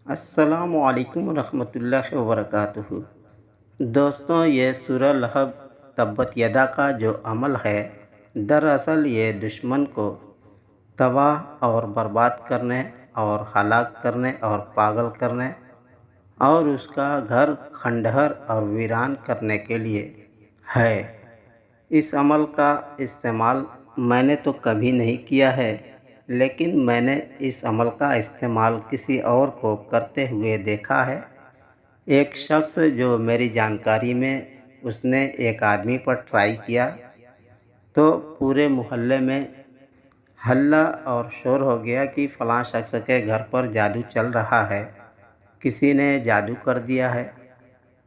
السلام علیکم ورحمۃ اللہ وبرکاتہ۔ دوستوں، یہ سورہ لہب تبت یدا کا جو عمل ہے، دراصل یہ دشمن کو تباہ اور برباد کرنے اور ہلاک کرنے اور پاگل کرنے اور اس کا گھر کھنڈہر اور ویران کرنے کے لیے ہے۔ اس عمل کا استعمال میں نے تو کبھی نہیں کیا ہے، لیکن میں نے اس عمل کا استعمال کسی اور کو کرتے ہوئے دیکھا ہے۔ ایک شخص جو میری جانکاری میں، اس نے ایک آدمی پر ٹرائی کیا تو پورے محلے میں ہلہ اور شور ہو گیا کہ فلاں شخص کے گھر پر جادو چل رہا ہے، کسی نے جادو کر دیا ہے۔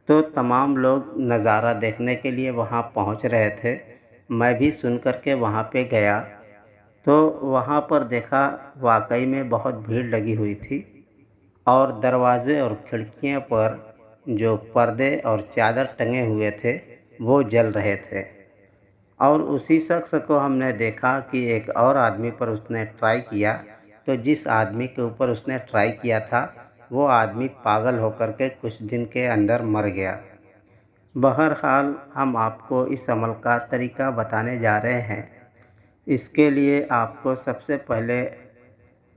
تو تمام لوگ نظارہ دیکھنے کے لیے وہاں پہنچ رہے تھے۔ میں بھی سن کر کے وہاں پہ گیا تو وہاں پر دیکھا واقعی میں بہت بھیڑ لگی ہوئی تھی، اور دروازے اور کھڑکیوں پر جو پردے اور چادر ٹنگے ہوئے تھے وہ جل رہے تھے۔ اور اسی شخص کو ہم نے دیکھا کہ ایک اور آدمی پر اس نے ٹرائی کیا، تو جس آدمی کے اوپر اس نے ٹرائی کیا تھا وہ آدمی پاگل ہو کر کے کچھ دن کے اندر مر گیا۔ بہرحال ہم آپ کو اس عمل کا طریقہ بتانے جا رہے ہیں۔ اس کے لیے آپ کو سب سے پہلے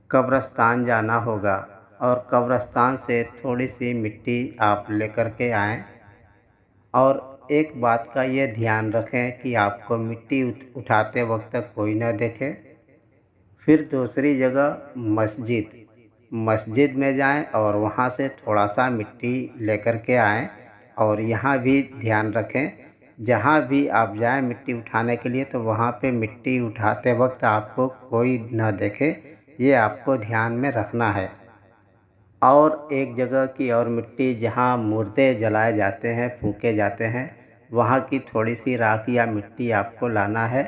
قبرستان جانا ہوگا، اور قبرستان سے تھوڑی سی مٹی آپ لے کر کے آئیں، اور ایک بات کا یہ دھیان رکھیں کہ آپ کو مٹی اٹھاتے وقت کوئی نہ دیکھے۔ پھر دوسری جگہ مسجد میں جائیں اور وہاں سے تھوڑا سا مٹی لے کر کے آئیں، اور یہاں بھی دھیان رکھیں جہاں بھی آپ جائیں مٹی اٹھانے کے لیے تو وہاں پہ مٹی اٹھاتے وقت آپ کو کوئی نہ دیکھے، یہ آپ کو دھیان میں رکھنا ہے۔ اور ایک جگہ کی اور مٹی جہاں مردے جلائے جاتے ہیں، پھونکے جاتے ہیں، وہاں کی تھوڑی سی راکھ یا مٹی آپ کو لانا ہے،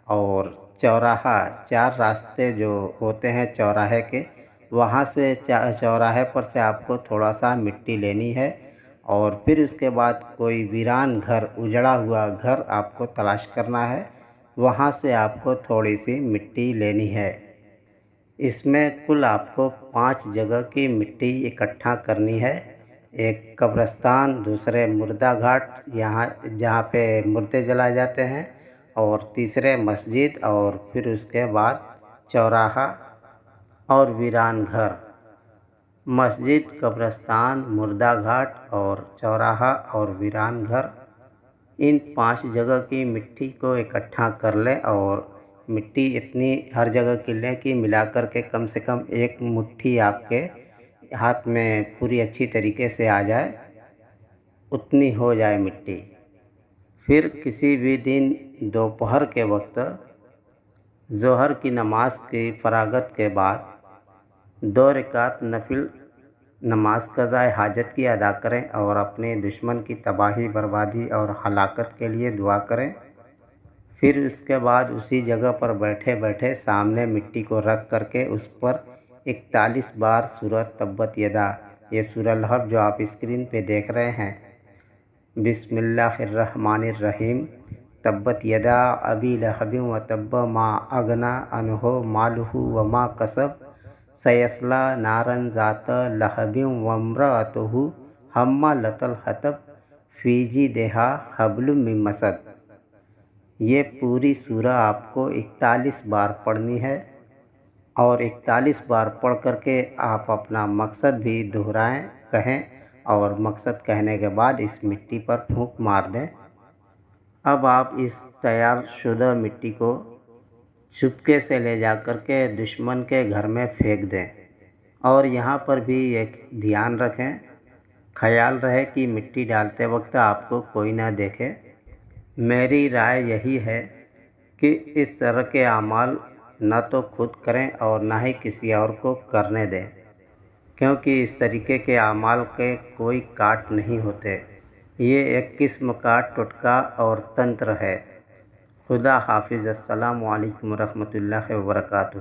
اور چوراہا 4 راستے جو ہوتے ہیں چوراہے کے، وہاں سے چوراہے پر سے آپ کو تھوڑا سا مٹی لینی ہے، اور پھر اس کے بعد کوئی ویران گھر، اجڑا ہوا گھر آپ کو تلاش کرنا ہے، وہاں سے آپ کو تھوڑی سی مٹی لینی ہے۔ اس میں کل آپ کو 5 جگہ کی مٹی اکٹھا کرنی ہے۔ ایک قبرستان، دوسرے مردہ گھاٹ جہاں پہ مردے جلائے جاتے ہیں، اور تیسرے مسجد، اور پھر اس کے بعد چوراہا اور ویران گھر۔ مسجد، قبرستان، مردہ گھاٹ اور چوراہا اور ویران گھر، ان 5 جگہ کی مٹی کو اکٹھا کر لیں، اور مٹی اتنی ہر جگہ کی لیں کہ ملا کر کے کم سے کم 1 مٹھی آپ کے ہاتھ میں پوری اچھی طریقے سے آ جائے، اتنی ہو جائے مٹی۔ پھر کسی بھی دن دوپہر کے وقت ظہر کی نماز کی فراغت کے بعد 2 رکعت نفل نماز قضائے حاجت کی ادا کریں، اور اپنے دشمن کی تباہی، بربادی اور ہلاکت کے لیے دعا کریں۔ پھر اس کے بعد اسی جگہ پر بیٹھے بیٹھے سامنے مٹی کو رکھ کر کے اس پر 41 بار سورہ تبت یدا، یہ سورہ لہب جو آپ اسکرین پہ دیکھ رہے ہیں، بسم اللہ الرحمن الرحیم، تبت یدا ابی لہب وتب ما اغنی عنہ مالہ وما کسب سیصلی نارا ذات لہب وامرأتہ حمالۃ الحطب فی جیدہا حبل من مسد۔ یہ پوری سورہ آپ کو 41 بار پڑھنی ہے، اور 41 بار پڑھ کر کے آپ اپنا مقصد بھی دہرائیں، کہیں، اور مقصد کہنے کے بعد اس مٹی پر پھونک مار دیں۔ اب آپ اس تیار شدہ مٹی کو چپکے سے لے جا کر کے دشمن کے گھر میں پھینک دیں، اور یہاں پر بھی ایک دھیان رکھیں، خیال رہے کہ مٹی ڈالتے وقت آپ کو کوئی نہ دیکھے۔ میری رائے یہی ہے کہ اس طرح کے اعمال نہ تو خود کریں اور نہ ہی کسی اور کو کرنے دیں، کیونکہ اس طریقے کے اعمال کے کوئی کاٹ نہیں ہوتے، یہ ایک قسم کا ٹوٹکا اور تنتر ہے۔ خدا حافظ۔ السلام علیکم ورحمۃ اللہ وبرکاتہ۔